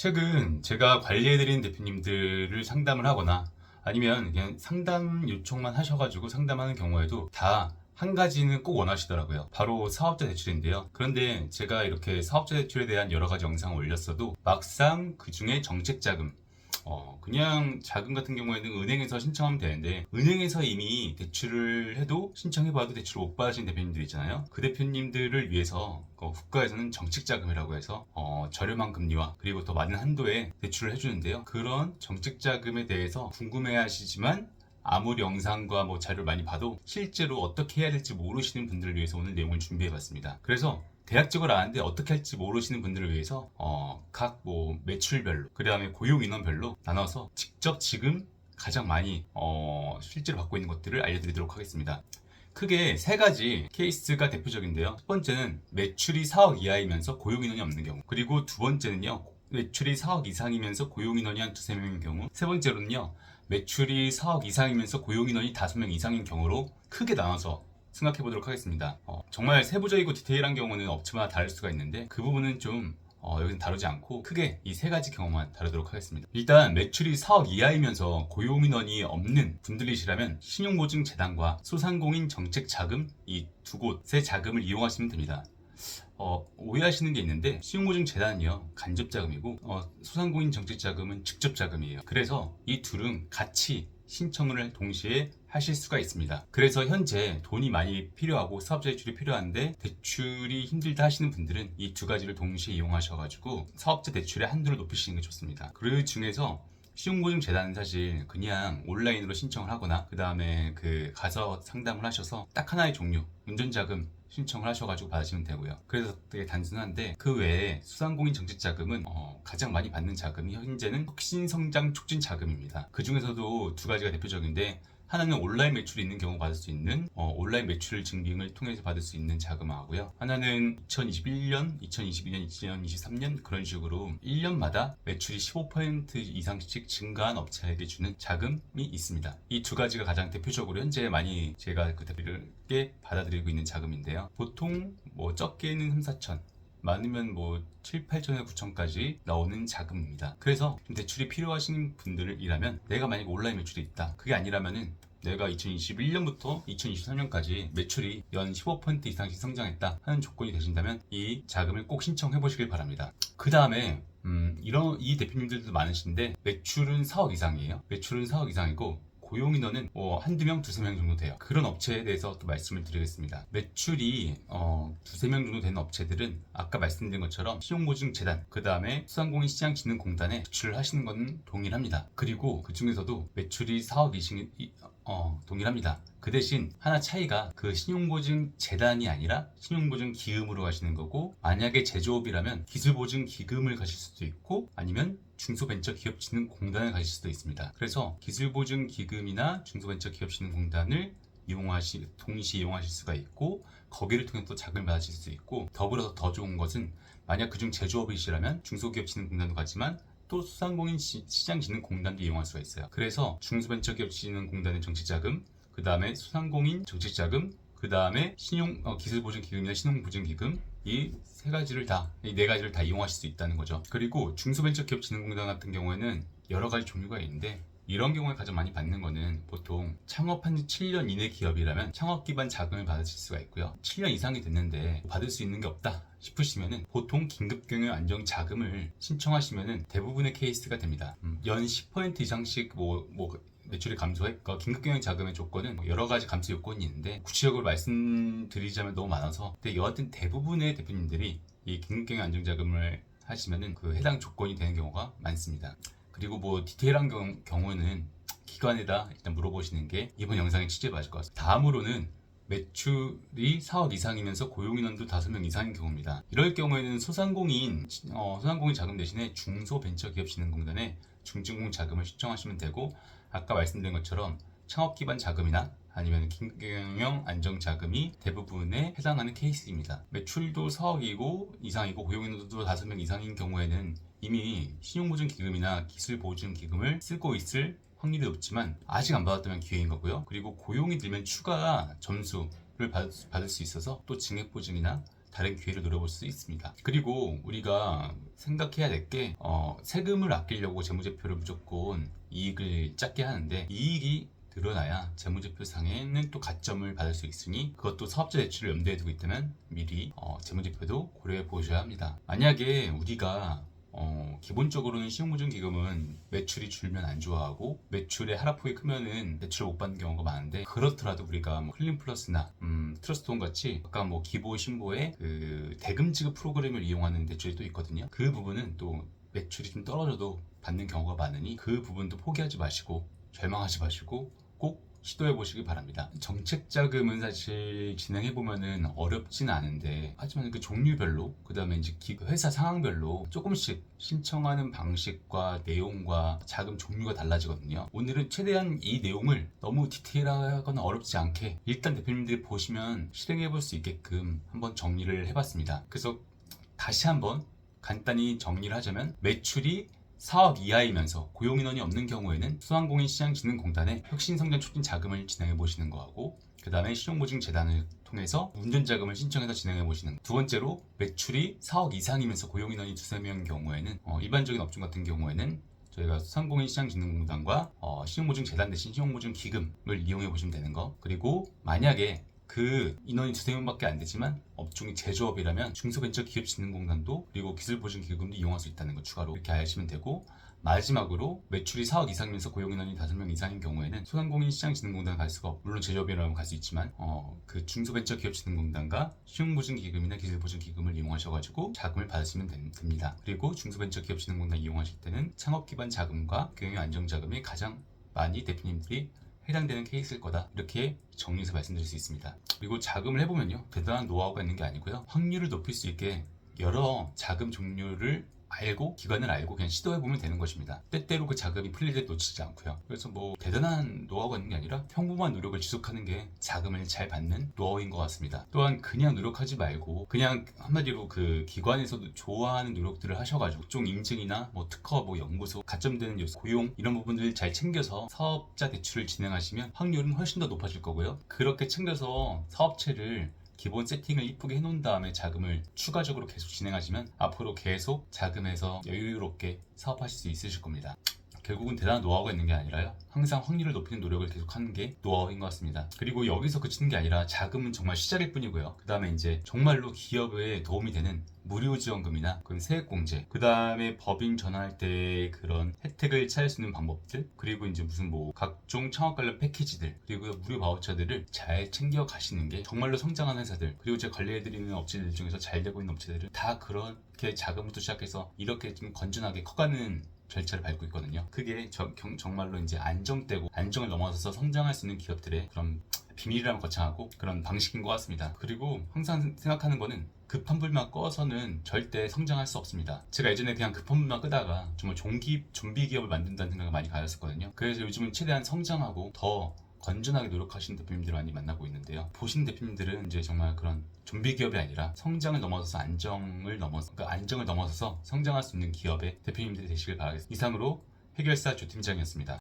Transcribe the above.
최근 제가 관리해드린 대표님들을 상담을 하거나 아니면 그냥 상담 요청만 하셔가지고 상담하는 경우에도 다 한 가지는 꼭 원하시더라고요. 바로 사업자 대출인데요. 그런데 제가 이렇게 사업자 대출에 대한 여러 가지 영상을 올렸어도 막상 그 중에 정책자금, 그냥 자금 같은 경우에는 은행에서 신청하면 되는데 은행에서 이미 대출을 해도 신청해봐도 대출을 못 받으신 대표님들 있잖아요. 그 대표님들을 위해서 국가에서는 정책자금이라고 해서 저렴한 금리와 그리고 더 많은 한도에 대출을 해주는데요. 그런 정책자금에 대해서 궁금해하시지만 아무리 영상과 자료를 많이 봐도 실제로 어떻게 해야 될지 모르시는 분들을 위해서 오늘 내용을 준비해봤습니다. 그래서 대학적으로 아는데 어떻게 할지 모르시는 분들을 위해서 각 매출별로 그 다음에 고용 인원별로 나눠서 직접 지금 가장 많이 실제로 받고 있는 것들을 알려드리도록 하겠습니다. 크게 세 가지 케이스가 대표적인데요. 첫 번째는 매출이 4억 이하이면서 고용 인원이 없는 경우, 그리고 두 번째는요, 매출이 4억 이상이면서 고용 인원이 한 두세 명인 경우, 세 번째로는요, 매출이 4억 이상이면서 고용 인원이 5명 이상인 경우로 크게 나눠서 생각해 보도록 하겠습니다. 정말 세부적이고 디테일한 경우는 업체마다 다를 수가 있는데 그 부분은 좀 여기는 다루지 않고 크게 이 세 가지 경우만 다루도록 하겠습니다. 일단 매출이 4억 이하이면서 고용 인원이 없는 분들이시라면 신용보증재단과 소상공인 정책자금 이 두 곳의 자금을 이용하시면 됩니다. 오해하시는 게 있는데 신용보증재단은요 간접자금이고 소상공인 정책자금은 직접자금이에요. 그래서 이 둘은 같이 신청을 동시에 하실 수가 있습니다. 그래서 현재 돈이 많이 필요하고 사업자 대출이 필요한데 대출이 힘들다 하시는 분들은 이 두 가지를 동시에 이용하셔가지고 사업자 대출의 한도를 높이시는 게 좋습니다. 그 중에서 신용보증재단은 사실 그냥 온라인으로 신청을 하거나 그 다음에 가서 상담을 하셔서 딱 하나의 종류 운전자금 신청을 하셔가지고 받으시면 되고요. 그래서 되게 단순한데 그 외에 소상공인 정책자금은 가장 많이 받는 자금이 현재는 혁신성장 촉진 자금입니다. 그 중에서도 두 가지가 대표적인데 하나는 온라인 매출이 있는 경우 받을 수 있는 온라인 매출 증빙을 통해서 받을 수 있는 자금하고요. 하나는 2021년, 2022년, 2023년 그런 식으로 1년마다 매출이 15% 이상씩 증가한 업체에게 주는 자금이 있습니다. 이 두 가지가 가장 대표적으로 현재 많이 제가 대표님께 받아들이고 있는 자금인데요. 보통 적게는 3, 4천 많으면 7, 8천에서 9천까지 나오는 자금입니다. 그래서 대출이 필요하신 분들이라면 내가 만약에 온라인 매출이 있다. 그게 아니라면은 내가 2021년부터 2023년까지 매출이 연 15% 이상씩 성장했다 하는 조건이 되신다면 이 자금을 꼭 신청해 보시길 바랍니다. 그 다음에 이 대표님들도 많으신데 매출은 4억 이상이에요. 매출은 4억 이상이고 고용 인원은 한두 명, 두세 명 정도 돼요. 그런 업체에 대해서 또 말씀을 드리겠습니다. 매출이 두세 명 정도 되는 업체들은 아까 말씀드린 것처럼 신용보증재단, 그 다음에 소상공인 시장진흥공단에 제출을 하시는 건 동일합니다. 그리고 그 중에서도 매출이 4억 이상 동일합니다. 그 대신 하나 차이가 그 신용보증재단이 아니라 신용보증기금으로 가시는 거고, 만약에 제조업이라면 기술보증기금을 가실 수도 있고 아니면 중소벤처기업진흥공단을 가실 수도 있습니다. 그래서 기술보증기금이나 중소벤처기업진흥공단을 동시에 이용하실 수가 있고 거기를 통해 또 자금을 받으실 수 있고, 더불어서 더 좋은 것은 만약 그중 제조업이시라면 중소기업진흥공단도 가지만 또 소상공인 시장진흥공단도 이용할 수가 있어요. 그래서 중소벤처기업진흥공단의 정책자금, 그 다음에 소상공인 정책자금, 그 다음에 기술보증기금이나 신용보증기금 이 세 가지를 이 네 가지를 다 이용하실 수 있다는 거죠. 그리고 중소벤처기업진흥공단 같은 경우에는 여러 가지 종류가 있는데 이런 경우에 가장 많이 받는 거는 보통 창업한 지 7년 이내 기업이라면 창업 기반 자금을 받으실 수가 있고요. 7년 이상이 됐는데 받을 수 있는 게 없다 싶으시면은 보통 긴급경영 안정 자금을 신청하시면은 대부분의 케이스가 됩니다. 연 10% 이상씩 매출이 감소했고 긴급경영 자금의 조건은 여러 가지 감소 요건이 있는데 구체적으로 말씀드리자면 너무 많아서 근데 여하튼 대부분의 대표님들이 이 긴급경영 안정 자금을 하시면은 해당 조건이 되는 경우가 많습니다. 그리고 디테일한 경우는 기관에다 일단 물어보시는 게 이번 영상의 취지에 맞을 것 같습니다. 다음으로는 매출이 4억 이상이면서 고용인원도 5명 이상인 경우입니다. 이럴 경우에는 소상공인 자금 대신에 중소벤처기업진흥공단에 중증공 자금을 신청하시면 되고, 아까 말씀드린 것처럼 창업기반 자금이나 아니면 긴급경영 안정자금이 대부분에 해당하는 케이스입니다. 매출도 4억 이상이고 고용인원도 5명 이상인 경우에는 이미 신용보증기금이나 기술보증기금을 쓰고 있을 확률이 높지만 아직 안 받았다면 기회인 거고요. 그리고 고용이 들면 추가 점수를 받을 수 있어서 또 증액보증이나 다른 기회를 노려볼 수 있습니다. 그리고 우리가 생각해야 될 게 세금을 아끼려고 재무제표를 무조건 이익을 작게 하는데, 이익이 늘어나야 재무제표상에는 또 가점을 받을 수 있으니 그것도 사업자 대출을 염두에 두고 있다면 미리 재무제표도 고려해 보셔야 합니다. 만약에 우리가 기본적으로는 신용보증기금은 매출이 줄면 안 좋아하고 매출의 하락폭이 크면은 대출을 못 받는 경우가 많은데, 그렇더라도 우리가 뭐 클린플러스나 트러스트홈 같이 아까 뭐 기보 신보의 그 대금 지급 프로그램을 이용하는 대출이 또 있거든요. 그 부분은 또 매출이 좀 떨어져도 받는 경우가 많으니 그 부분도 포기하지 마시고 절망하지 마시고 꼭 시도해 보시기 바랍니다. 정책 자금은 사실 진행해 보면은 어렵진 않은데, 하지만 그 종류별로, 그 다음에 이제 회사 상황별로 조금씩 신청하는 방식과 내용과 자금 종류가 달라지거든요. 오늘은 최대한 이 내용을 너무 디테일하거나 어렵지 않게 일단 대표님들이 보시면 실행해 볼 수 있게끔 한번 정리를 해봤습니다. 그래서 다시 한번 간단히 정리를 하자면, 매출이 4억 이하이면서 고용인원이 없는 경우에는 소상공인시장진흥공단의 혁신성장 촉진 자금을 진행해 보시는 거하고, 그 다음에 신용보증재단을 통해서 운전자금을 신청해서 진행해 보시는 거. 두 번째로, 매출이 4억 이상이면서 고용인원이 두세 명인 경우에는 일반적인 업종 같은 경우에는 저희가 소상공인시장진흥공단과 신용보증재단 대신 신용보증기금을 이용해 보시면 되는 거. 그리고 만약에 그 인원이 두세 명밖에 안 되지만 업종이 제조업이라면 중소벤처기업진흥공단도 그리고 기술보증기금도 이용할 수 있다는 거 추가로 이렇게 아시면 되고, 마지막으로 매출이 4억 이상이면서 고용인원이 5명 이상인 경우에는 소상공인시장진흥공단 갈 수가 없고, 물론 제조업이라면 갈 수 있지만 그 중소벤처기업진흥공단과 신용보증기금이나 기술보증기금을 이용하셔가지고 자금을 받으시면 됩니다. 그리고 중소벤처기업진흥공단 이용하실 때는 창업기반 자금과 경영안정자금이 가장 많이 대표님들이 해당되는 케이스일 거다, 이렇게 정리해서 말씀드릴 수 있습니다. 그리고 자금을 해보면요, 대단한 노하우가 있는 게 아니고요, 확률을 높일 수 있게 여러 자금 종류를 알고 기관을 알고 그냥 시도해보면 되는 것입니다. 때때로 그 자금이 풀릴 때 놓치지 않고요. 그래서 뭐 대단한 노하우가 있는 게 아니라 평범한 노력을 지속하는 게 자금을 잘 받는 노하우인 것 같습니다. 또한 그냥 노력하지 말고 그냥 한마디로 그 기관에서도 좋아하는 노력들을 하셔가지고 좀 인증이나 뭐 특허, 뭐 연구소, 가점되는 요소, 고용 이런 부분들을 잘 챙겨서 사업자 대출을 진행하시면 확률은 훨씬 더 높아질 거고요. 그렇게 챙겨서 사업체를 기본 세팅을 이쁘게 해놓은 다음에 자금을 추가적으로 계속 진행하시면 앞으로 계속 자금에서 여유롭게 사업하실 수 있으실 겁니다. 결국은 대단한 노하우가 있는 게 아니라요, 항상 확률을 높이는 노력을 계속하는 게 노하우인 것 같습니다. 그리고 여기서 그치는 게 아니라 자금은 정말 시작일 뿐이고요. 그 다음에 이제 정말로 기업에 도움이 되는 무료지원금이나 그런 세액공제, 그 다음에 법인 전환할 때 그런 혜택을 찾을 수 있는 방법들, 그리고 이제 무슨 뭐 각종 창업 관련 패키지들, 그리고 무료 바우처들을 잘 챙겨 가시는 게 정말로 성장하는 회사들, 그리고 제가 관리해드리는 업체들 중에서 잘 되고 있는 업체들은 다 그렇게 자금부터 시작해서 이렇게 좀 건전하게 커가는 절차를 밟고 있거든요. 그게 정말로 이제 안정되고 안정을 넘어서서 성장할 수 있는 기업들의 그런 비밀이라면 거창하고 그런 방식인 것 같습니다. 그리고 항상 생각하는 거는 급한 불만 꺼서는 절대 성장할 수 없습니다. 제가 예전에 그냥 급한 불만 끄다가 정말 좀비 기업을 만든다는 생각을 많이 가졌었거든요. 그래서 요즘은 최대한 성장하고 더 건전하게 노력하시는 대표님들을 많이 만나고 있는데요. 보신 대표님들은 이제 정말 그런 좀비 기업이 아니라 성장을 넘어서서 안정을 넘어서서 성장할 수 있는 기업의 대표님들이 되시길 바라겠습니다. 이상으로 해결사 조팀장이었습니다.